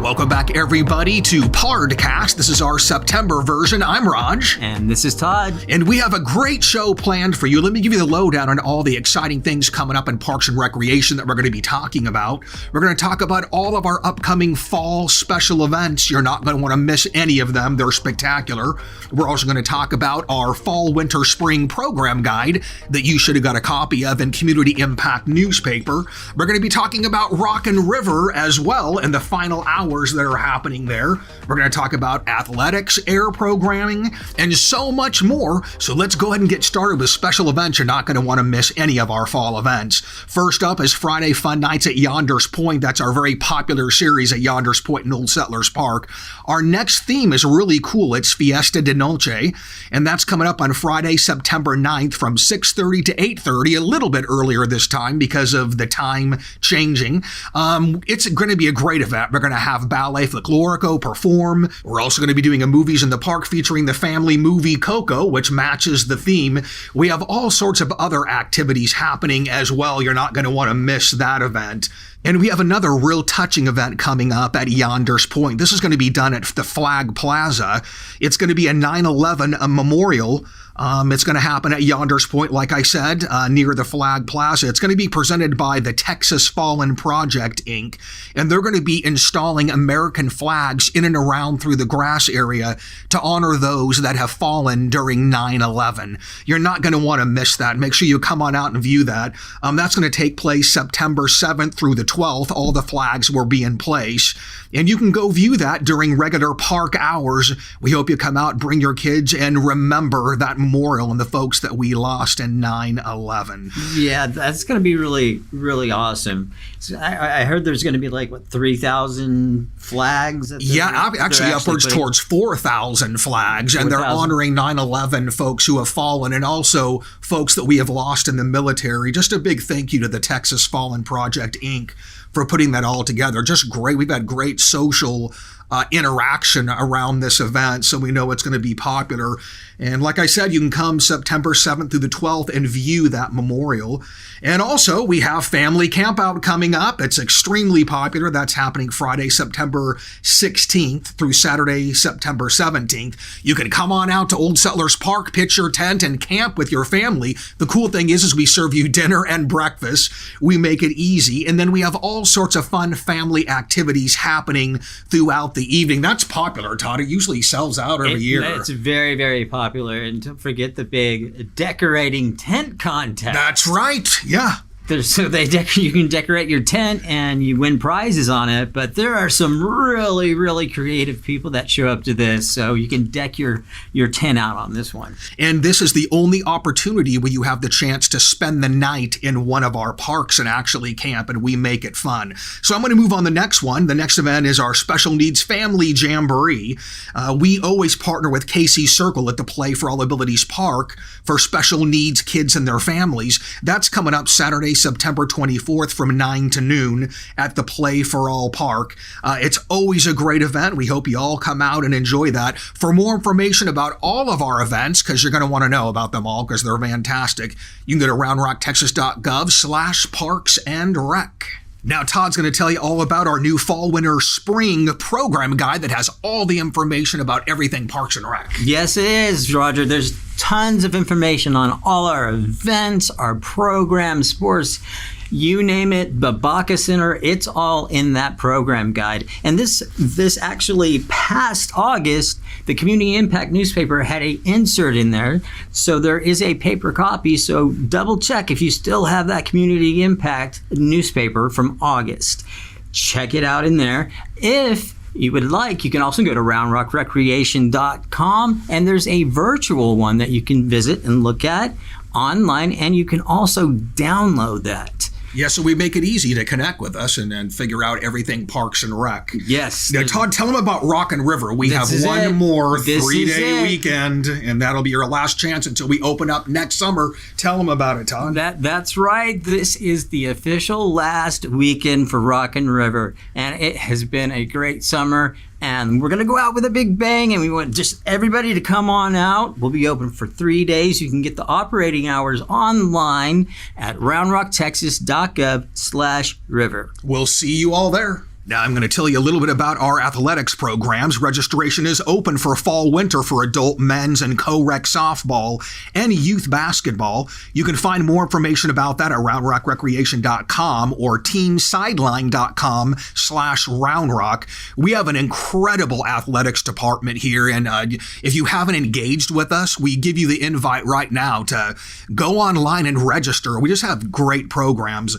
Welcome back, everybody, to PARDcast. This is our September version. I'm Raj. And this is Todd. And we have a great show planned for you. Let me give you the lowdown on all the exciting things coming up in Parks and Recreation that we're going to be talking about. We're going to talk about all of our upcoming fall special events. You're not going to want to miss any of them. They're spectacular. We're also going to talk about our fall, winter, spring program guide that you should have got a copy of in Community Impact newspaper. We're going to be talking about Rockin' River as well and the final hours that are happening there. We're going to talk about athletics, air programming, and so much more. So let's go ahead and get started with special events. You're not going to want to miss any of our fall events. First up is Friday Fun Nights at Yonders Point. That's our very popular series at Yonders Point in Old Settlers Park. Our next theme is really cool. It's Fiesta de Noche, and that's coming up on Friday, September 9th from 6:30 to 8:30, a little bit earlier this time because of the time changing. It's going to be a great event. We're going to have Ballet Folklorico perform. We're also going to be doing a Movies in the Park featuring the family movie Coco, which matches the theme. We have all sorts of other activities happening as well. You're not going to want to miss that event. And we have another real touching event coming up at Yonders Point. This is going to be done at the Flag Plaza. It's going to be a 9/11 memorial. It's going to happen at Yonders Point, like I said, near the Flag Plaza. It's going to be presented by the Texas Fallen Project, Inc., and they're going to be installing American flags in and around through the grass area to honor those that have fallen during 9/11. You're not going to want to miss that. Make sure you come on out and view that. That's going to take place September 7th through the 12th. All the flags will be in place, and you can go view that during regular park hours. We hope you come out, bring your kids, and remember that memorial and the folks that we lost in 9/11. Yeah, that's going to be really, really awesome. So I heard there's going to be 3,000 flags. Actually upwards towards 4,000 flags, and they're honoring 9/11 folks who have fallen and also folks that we have lost in the military. Just a big thank you to the Texas Fallen Project, Inc. for putting that all together. Just great. We've had great social interaction around this event, so we know it's going to be popular. And like I said, you can come September 7th through the 12th and view that memorial. And also, we have Family Campout coming up. It's extremely popular. That's happening Friday, September 16th through Saturday, September 17th. You can come on out to Old Settlers Park, pitch your tent, and camp with your family. The cool thing is we serve you dinner and breakfast. We make it easy. And then we have all sorts of fun family activities happening throughout the evening. That's popular, Todd. It usually sells out every year. It's very, very popular. And don't forget the big decorating tent contest. That's right. Yeah. You can decorate your tent and you win prizes on it, but there are some really, really creative people that show up to this, so you can deck your tent out on this one. And this is the only opportunity where you have the chance to spend the night in one of our parks and actually camp, and we make it fun. So I'm going to move on to the next one. The next event is our Special Needs Family Jamboree. We always partner with Casey Circle at the Play for All Abilities Park for special needs kids and their families. That's coming up Saturday, September 24th from 9 to noon at the Play for All Park. It's always a great event. We hope you all come out and enjoy that. For more information about all of our events, because you're going to want to know about them all because they're fantastic, you can go to roundrocktexas.gov/parksandrec. Now, Todd's going to tell you all about our new fall, winter, spring program guide that has all the information about everything Parks and Rec. Yes, it is, Roger. There's tons of information on all our events, our programs, sports, you name it, the Baca Center, it's all in that program guide. And this actually past August, the Community Impact newspaper had an insert in there. So there is a paper copy. So double check if you still have that Community Impact newspaper from August. Check it out in there. If you would like, you can also go to roundrockrecreation.com, and there's a virtual one that you can visit and look at online, and you can also download that. Yeah, so we make it easy to connect with us and figure out everything Parks and Rec. Yes. Now, Todd, tell them about Rockin' River. We have one more 3-day weekend, and that'll be your last chance until we open up next summer. Tell them about it, Todd. That's right. This is the official last weekend for Rockin' River, and it has been a great summer. And we're going to go out with a big bang, and we want just everybody to come on out. We'll be open for 3 days. You can get the operating hours online at roundrocktexas.gov/river. We'll see you all there. Now, I'm going to tell you a little bit about our athletics programs. Registration is open for fall-winter for adult men's and co-rec softball and youth basketball. You can find more information about that at roundrockrecreation.com or teamsideline.com/roundrock. We have an incredible athletics department here, and if you haven't engaged with us, we give you the invite right now to go online and register. We just have great programs.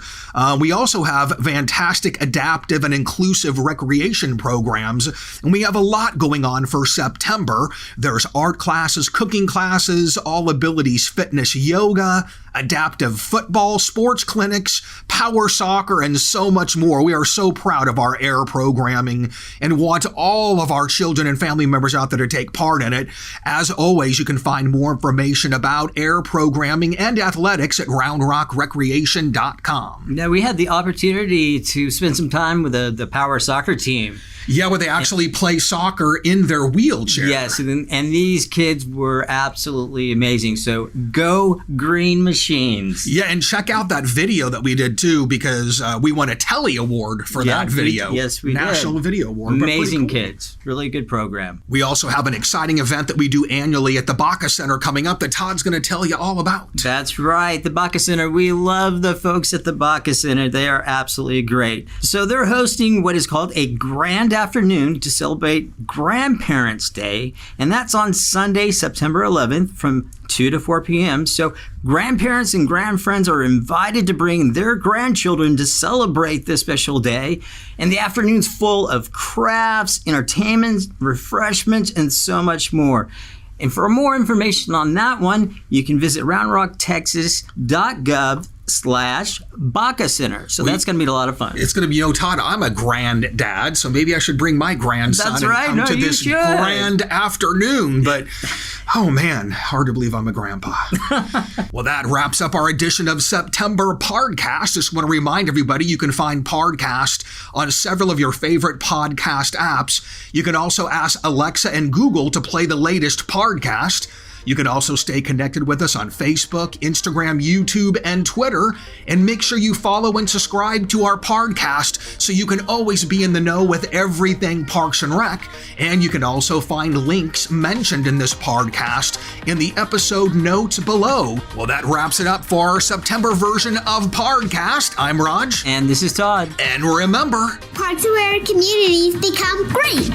We also have fantastic adaptive and inclusive recreation programs, and we have a lot going on for September. There's art classes, cooking classes, all abilities fitness, yoga, adaptive football, sports clinics, power soccer, and so much more. We are so proud of our AIR programming and want all of our children and family members out there to take part in it. As always, you can find more information about AIR programming and athletics at roundrockrecreation.com. Now, we had the opportunity to spend some time with the power soccer team. Yeah, where they actually play soccer in their wheelchair. Yes, and these kids were absolutely amazing. So go Green Machines. Yeah, and check out that video that we did too, because we won a Telly Award for that video. Yes, we National did. Video Award. Amazing kids. Really good program. We also have an exciting event that we do annually at the Baca Center coming up that Todd's going to tell you all about. That's right, the Baca Center. We love the folks at the Baca Center. They are absolutely great. So they're hosting what is called a grand afternoon to celebrate Grandparents' Day, and that's on Sunday, September 11th from 2 to 4 p.m. So grandparents and grandfriends are invited to bring their grandchildren to celebrate this special day. And the afternoon's full of crafts, entertainment, refreshments, and so much more. And for more information on that one, you can visit roundrocktexas.gov/Baca Center. So that's going to be a lot of fun. It's going to be, Todd, I'm a granddad, so maybe I should bring my grandson That's right. and come to you this should. grand afternoon. But, oh man, hard to believe I'm a grandpa. Well, that wraps up our edition of September PARDcast. Just want to remind everybody you can find PARDcast on several of your favorite podcast apps. You can also ask Alexa and Google to play the latest PARDcast. You can also stay connected with us on Facebook, Instagram, YouTube, and Twitter. And make sure you follow and subscribe to our PARDcast so you can always be in the know with everything Parks and Rec. And you can also find links mentioned in this PARDcast in the episode notes below. Well, that wraps it up for our September version of PARDcast. I'm Raj. And this is Todd. And remember, Parks and Rec communities become great.